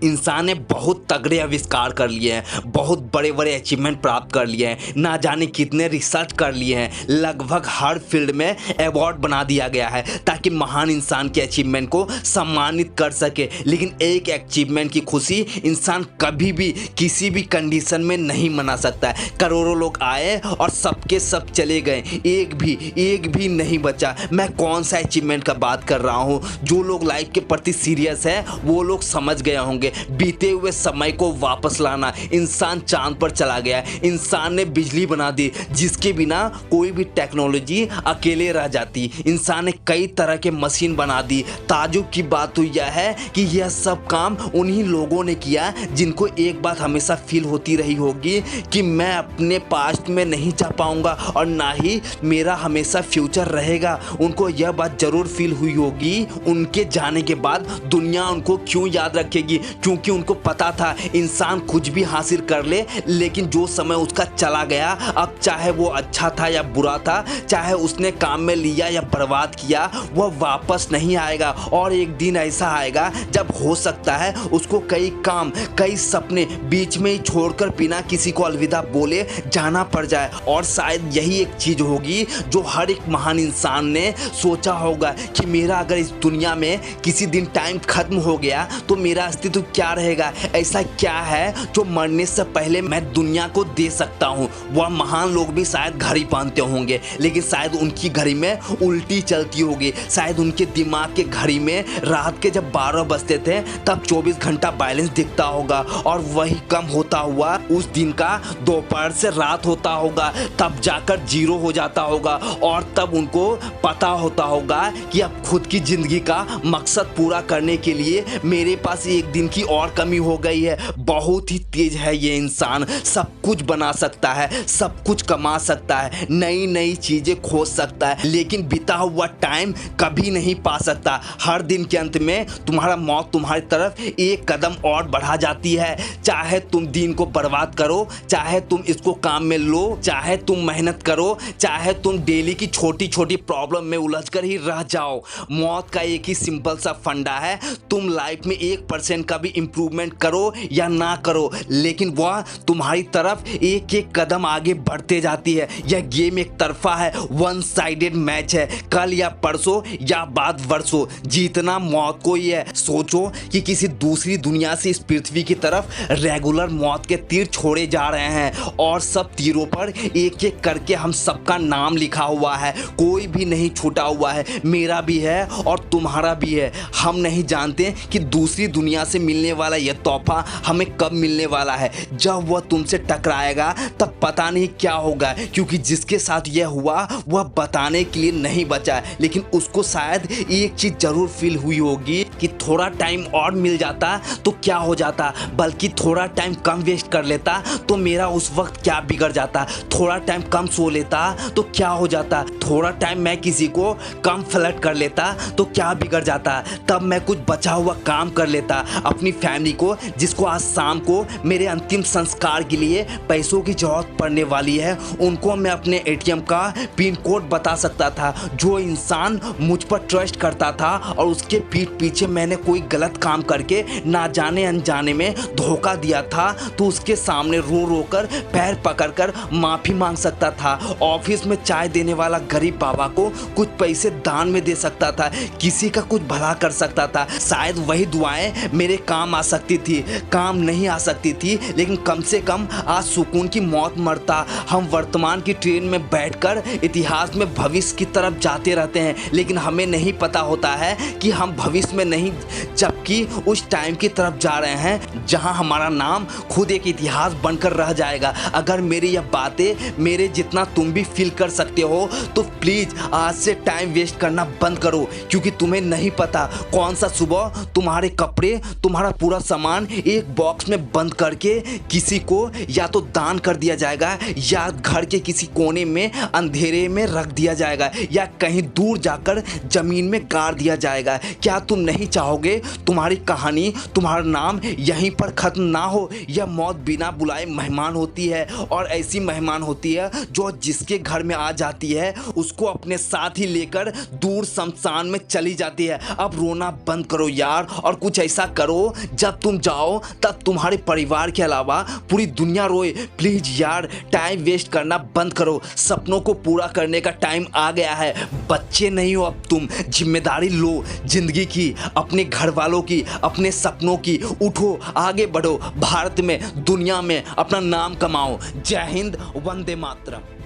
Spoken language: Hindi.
इंसान ने बहुत तगड़े आविष्कार कर लिए हैं, बहुत बड़े बड़े अचीवमेंट प्राप्त कर लिए हैं, ना जाने कितने रिसर्च कर लिए हैं। लगभग हर फील्ड में अवार्ड बना दिया गया है ताकि महान इंसान के अचीवमेंट को सम्मानित कर सके। लेकिन एक अचीवमेंट की खुशी इंसान कभी भी किसी भी कंडीशन में नहीं मना सकता है। करोड़ों लोग आए और सबके सब चले गए, एक भी नहीं बचा। मैं कौन सा अचीवमेंट का बात कर रहा हूँ? जो लोग लाइफ के प्रति सीरियस है वो लोग समझ गए होंगे। बीते हुए समय को वापस लाना। इंसान चांद पर चला गया, इंसान ने बिजली बना दी जिसके बिना कोई भी टेक्नोलॉजी अकेले रह जाती। इंसान ने कई तरह के मशीन बना दी। ताजुब की बात तो यह है कि यह सब काम उन्हीं लोगों ने किया जिनको एक बात हमेशा फील होती रही होगी कि मैं अपने पास्ट में नहीं जा पाऊंगा और ना ही मेरा हमेशा फ्यूचर रहेगा। उनको यह बात जरूर फील हुई होगी उनके जाने के बाद दुनिया उनको क्यों याद रखेगी, क्योंकि उनको पता था इंसान कुछ भी हासिल कर ले लेकिन जो समय उसका चला गया, अब चाहे वो अच्छा था या बुरा था, चाहे उसने काम में लिया या बर्बाद किया, वह वापस नहीं आएगा। और एक दिन ऐसा आएगा जब हो सकता है उसको कई काम, कई सपने बीच में ही छोड़कर बिना किसी को अलविदा बोले जाना पड़ जाए। और शायद यही एक चीज होगी जो हर एक महान इंसान ने सोचा होगा कि मेरा अगर इस दुनिया में किसी दिन टाइम खत्म हो गया तो मेरा अस्तित्व क्या रहेगा। ऐसा क्या है जो मरने से पहले मैं दुनिया को दे सकता हूँ। वह महान लोग भी शायद घड़ी पहनते होंगे लेकिन शायद उनकी घड़ी में उल्टी चलती होगी। शायद उनके दिमाग के घड़ी में रात के जब 12 बजते थे तब 24 घंटा बैलेंस दिखता होगा और वही कम होता हुआ उस दिन का दोपहर से रात होता होगा, तब जाकर जीरो हो जाता होगा। और तब उनको पता होता होगा कि अब खुद की जिंदगी का मकसद पूरा करने के लिए मेरे पास एक दिन की और कमी हो गई है। बहुत ही तेज है ये इंसान, सब कुछ बना सकता है, सब कुछ कमा सकता है, नई नई चीजें खोज सकता है, लेकिन बीता हुआ टाइम कभी नहीं पा सकता। हर दिन के अंत में तुम्हारा मौत तुम्हारी तरफ एक कदम और बढ़ा जाती है। चाहे तुम दिन को बर्बाद करो, चाहे तुम इसको काम में लो, चाहे तुम मेहनत करो, चाहे तुम डेली की छोटी छोटी प्रॉब्लम में उलझकर ही रह जाओ, मौत का एक ही सिंपल सा फंडा है। तुम लाइफ में 1% का भी इंप्रूवमेंट करो या ना करो, लेकिन वह तुम्हारी तरफ एक एक कदम आगे बढ़ते जाती है। यह गेम एक तरफा है, वन साइडेड मैच है। कल या परसों या बाद वर्षों जीतना मौत को ही है। सोचो कि किसी दूसरी दुनिया से इस पृथ्वी की तरफ रेगुलर मौत के तीर छोड़े जा रहे हैं और सब तीरों पर एक एक करके हम सबका नाम लिखा हुआ है, कोई भी नहीं छूटा हुआ है। मेरा भी है और तुम्हारा भी है। हम नहीं जानते कि दूसरी दुनिया से मिलने वाला यह तोहफा हमें कब मिलने वाला है। जब वह तुमसे टकराएगा तब पता नहीं क्या होगा, क्योंकि जिसके साथ यह हुआ वह बताने के लिए नहीं बचा है। लेकिन उसको शायद एक चीज जरूर फील हुई होगी कि थोड़ा टाइम और मिल जाता तो क्या हो जाता, बल्कि थोड़ा टाइम कम वेस्ट कर लेता तो मेरा उस वक्त क्या बिगड़ जाता, थोड़ा टाइम कम सो लेता तो क्या हो जाता, थोड़ा टाइम मैं किसी को कम फ्लर्ट कर लेता तो क्या बिगड़ जाता, तब मैं कुछ बचा हुआ काम कर लेता अपनी फैमिली को, जिसको आज शाम को मेरे अंतिम संस्कार के लिए पैसों की जरूरत पड़ने वाली है, उनको मैं अपने एटीएम का पिन कोड बता सकता था। जो इंसान मुझ पर ट्रस्ट करता था और उसके पीठ पीछे मैंने कोई गलत काम करके ना जाने अनजाने में धोखा दिया था तो उसके सामने रो रो कर पैर पकड़कर माफी मांग सकता था। ऑफिस में चाय देने वाला गरीब बाबा को कुछ पैसे दान में दे सकता था, किसी का कुछ भला कर सकता था। शायद वही दुआएं मेरे काम आ सकती थी, काम नहीं आ सकती थी, लेकिन कम से कम आज सुकून की मौत मरता। हम वर्तमान की ट्रेन में बैठकर इतिहास में भविष्य की तरफ जाते रहते हैं, लेकिन हमें नहीं पता होता है कि हम भविष्य में नहीं जबकि उस टाइम की तरफ जा रहे हैं जहां हमारा नाम खुद एक इतिहास बनकर रह जाएगा। अगर मेरी यह बातें मेरे जितना तुम भी फील कर सकते हो तो प्लीज आज से टाइम वेस्ट करना बंद करो, क्योंकि तुम्हें नहीं पता कौन सा सुबह तुम्हारे कपड़े, तुम्हारा पूरा सामान एक बॉक्स में बंद करके किसी को या तो दान कर दिया जाएगा या घर के किसी कोने में अंधेरे में रख दिया जाएगा या कहीं दूर जाकर जमीन में गाड़ दिया जाएगा। क्या तुम नहीं चाहोगे तुम्हारी कहानी, तुम्हारा नाम यहीं पर खत्म ना हो? यह मौत बिना बुलाए मेहमान होती है और ऐसी मेहमान होती है जो जिसके घर में आ जाती है उसको अपने साथ ही लेकर दूर शमशान में चली जाती है। अब रोना बंद करो यार और कुछ ऐसा करो हो, जब तुम जाओ तब तुम्हारे परिवार के अलावा पूरी दुनिया रोए। प्लीज यार टाइम वेस्ट करना बंद करो, सपनों को पूरा करने का टाइम आ गया है। बच्चे नहीं हो अब तुम, जिम्मेदारी लो जिंदगी की, अपने घर वालों की, अपने सपनों की। उठो, आगे बढ़ो, भारत में दुनिया में अपना नाम कमाओ। जय हिंद, वंदे मातरम।